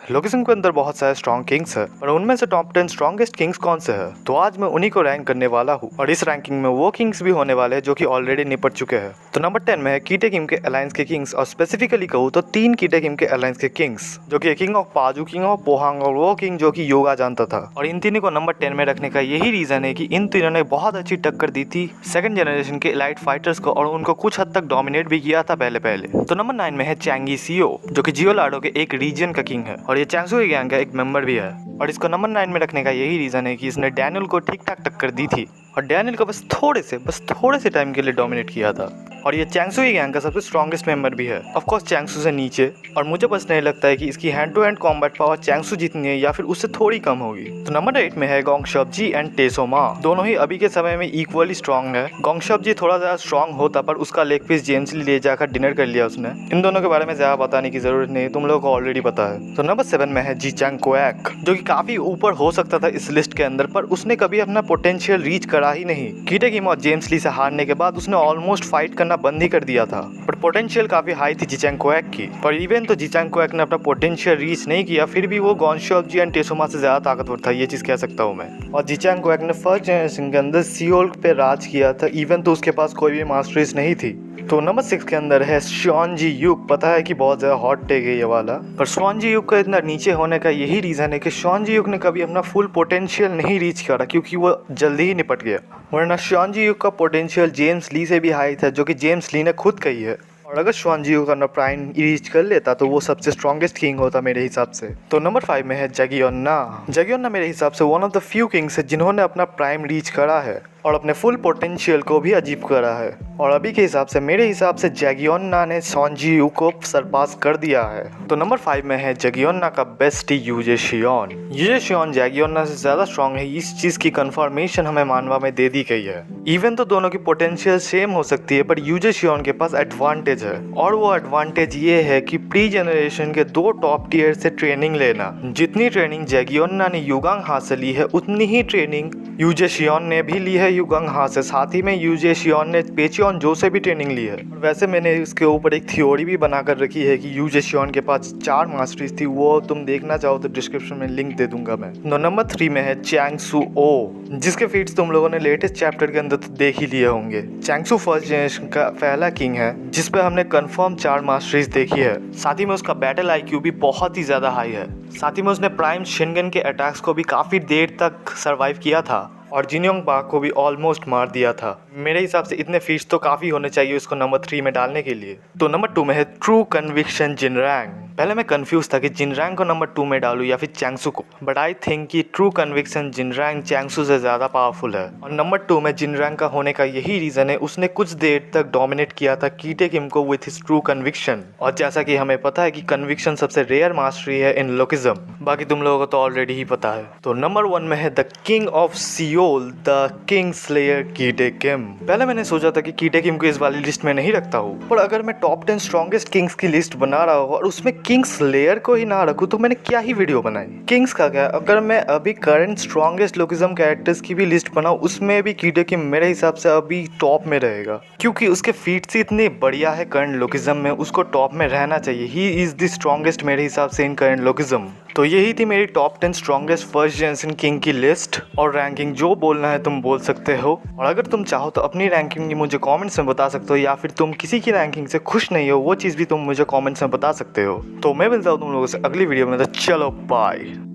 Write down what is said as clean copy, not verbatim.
Location के अंदर बहुत सारे स्ट्रॉन्ग किंग्स है और उनमें से टॉप 10 स्ट्रॉन्गेस्ट किंग्स कौन से है, तो आज मैं उन्हीं को रैंक करने वाला हूँ। और इस रैंकिंग में वो किंग्स भी होने वाले हैं जो कि ऑलरेडी निपट चुके हैं। तो नंबर 10 में है कीटे किम के अलायंस के किंग्स, और स्पेसिफिकली कहूँ तो 3 कीटे किम के अलायंस के किंग्स, जो कि king of Paju, king of Pohang और वो किंग जो कि योगा जानता था। और इन तीनों को नंबर 10 में रखने का यही रीजन है कि इन तीनों ने बहुत अच्छी टक्कर दी थी सेकंड जनरेशन के एलाइट फाइटर्स को, और उनको कुछ हद तक डोमिनेट भी किया था पहले। तो नंबर 9 में है चैंगी सीओ, जो कि जियोलाडो के एक रीजन का किंग है और ये चैंगसू गैंग का एक मेंबर भी है। और इसको नंबर 9 में रखने का यही रीजन है कि इसने डैनियल को ठीक ठाक टक्कर दी थी और डैनियल को बस थोड़े से टाइम के लिए डोमिनेट किया था। और ये चैंगसू गैंग का सबसे स्ट्रॉन्गेस्ट मेंबर भी है, ऑफ कोर्स चैंगसू से नीचे। और मुझे बस नहीं लगता है कि इसकी hand to hand combat power Changsu जितनी है या फिर उससे थोड़ी कम होगी। तो नंबर 8 में है गोंगशबजी एंड टेसोमा। दोनों ही अभी के समय में इक्वली स्ट्रॉन्ग है। गोंगशबजी थोड़ा ज़्यादा स्ट्रॉन्ग होता, पर उसका लेग पीस जेम्स ली ले जाकर डिनर कर लिया उसने। इन दोनों के बारे में ज़्यादा बताने की जरूरत नहीं, तुम लोगों को ऑलरेडी पता है। तो नंबर 7 में है जीचांग कोएक, जो कि काफी ऊपर हो सकता था इस लिस्ट के अंदर, पर उसने कभी अपना पोटेंशियल रीच करा ही नहीं। कीटे किम और जेम्स ली से हारने के बाद उसने ऑलमोस्ट फाइट करना बंद ही कर दिया था, पर पोटेंशियल काफी हाई थी जीचांग कोएक की। पर इवन तो जीचांग कोएक ने अपना पोटेंशियल रीच नहीं किया, फिर भी वो गोंगशबजी एंड टेसोमा से ज्यादा ताकतवर था, ये चीज कह सकता हूँ मैं। और जीचांग कोएक ने फर्स्ट जनरेशन के अंदर सियोल पे राज किया था, इवन तो उसके पास कोई भी मास्टरीज नहीं थी। तो नंबर 6 के अंदर है शॉन जी युक। पता है कि बहुत ज़्यादा हॉट टेक है ये वाला, पर शॉन जी युक का इतना नीचे होने का यही रीज़न है कि शॉन जी युक ने कभी अपना फुल पोटेंशियल नहीं रीच करा, क्योंकि वो जल्दी ही निपट गया। वरना शॉन जी युक का पोटेंशियल जेम्स ली से भी हाई था, जो कि जेम्स ली ने खुद कही है। और अगर शॉन जी युक अपना प्राइम रीच कर लेता तो वो सबसे स्ट्रॉन्गेस्ट किंग होता मेरे हिसाब से। तो नंबर 5 में है जगियोन्ना मेरे हिसाब से one of the few Kings है जिन्होंने अपना प्राइम रीच करा है और अपने फुल पोटेंशियल को भी अचीव करा है। और अभी के हिसाब से मेरे हिसाब से जगियोन्ना ने शॉन जी युक को सरपास कर दिया है। तो नंबर 5 में है जगियोन्ना का बेस्ट यूजे शियोन। यूजे शियोन जगियोन्ना से ज़्यादा स्ट्रॉन्ग है, इस चीज़ की कंफर्मेशन हमें मानवा में दे दी गई है। इवन तो दोनों की पोटेंशियल सेम हो सकती है, पर यूजे शियोन के पास एडवांटेज है, और वो एडवांटेज ये है कि प्री जनरेशन के 2 टॉप टियर से ट्रेनिंग लेना। जितनी ट्रेनिंग जगियोन्ना ने युगांग हाथ से ली है, उतनी ही ट्रेनिंग यूजे शियोन ने भी ली है युगांग हाथ से। साथ ही में यूजे शियोन ने पेचियोन जो से भी ट्रेनिंग ली है। वैसे मैंने इसके ऊपर एक थ्योरी भी बनाकर रखी है कि यूजे शियोन के पास 4 मास्टरीज थी, वो तुम देखना चाहो तो डिस्क्रिप्शन में लिंक दे दूंगा मैं। नंबर 3 में है चैंगसू ओ, जिसके फीट्स तुम लोगों ने लेटेस्ट चैप्टर के अंदर तो देख ही लिए होंगे। चैंगसू फर्स्ट जनरेशन का पहला किंग है जिस पे हमने कंफर्म 4 मास्टरीज देखी है। साथ ही में उसका बैटल आईक्यू भी बहुत ही ज्यादा हाई है। साथ ही में उसने प्राइम शिनगन के अटैक्स को भी काफी देर तक सरवाइव किया था और जिनयोंग पार्क को भी ऑलमोस्ट मार दिया था। मेरे हिसाब से इतने फीट्स तो काफ़ी होने चाहिए उसको नंबर 3 में डालने के लिए। तो नंबर 2 में है ट्रू कन्विक्शन जिनरैंग। पहले मैं कंफ्यूज था कि जिनरैंग को नंबर 2 में डालूं या फिर चैंगसू को, बट आई थिंक कि ट्रू कन्विक्शन जिनरैंग चैंगसू से ज़्यादा पावरफुल है। और नंबर 2 में जिनरैंग का होने का यही रीज़न है, उसने कुछ देर तक डोमिनेट किया था कीटे किम को विथ हिज ट्रू कन्विक्शन। और जैसा कि हमें पता है कि कन्विक्शन सबसे रेयर मास्टरी है इन लोकिज्म, बाकी तुम लोगों को तो ऑलरेडी ही पता है। तो नंबर 1 में है the king of Seoul, the king slayer कीटे किम। पहले मैंने सोचा था कि कीटे किम को इस वाली लिस्ट में नहीं रखता हूँ, पर अगर मैं टॉप 10 स्ट्रॉन्गेस्ट किंग्स की लिस्ट बना रहा हूँ और उसमें किंग स्लेयर को ही ना रखूँ तो मैंने क्या ही वीडियो बनाई। किंग्स का क्या, अगर मैं अभी करंट स्ट्रॉन्गेस्ट लोकिज्म कैरेक्टर्स की भी लिस्ट बनाऊँ उसमें भी कीटे किम मेरे हिसाब से अभी टॉप में रहेगा, क्योंकि उसके फीट्स इतने बढ़िया है करंट लोकिज्म में, उसको टॉप में रहना चाहिए। ही इज द स्ट्रॉन्गेस्ट मेरे हिसाब से इन करंट लोकिज्म। तो यही थी मेरी top 10 strongest first generation king की लिस्ट और रैंकिंग। जो बोलना है तुम बोल सकते हो, और अगर तुम चाहो तो अपनी रैंकिंग मुझे कमेंट्स में बता सकते हो, या फिर तुम किसी की रैंकिंग से खुश नहीं हो वो चीज़ भी तुम मुझे कमेंट्स में बता सकते हो। तो मैं मिलता हूँ तुम लोगों से अगली वीडियो में, तो चलो बाय।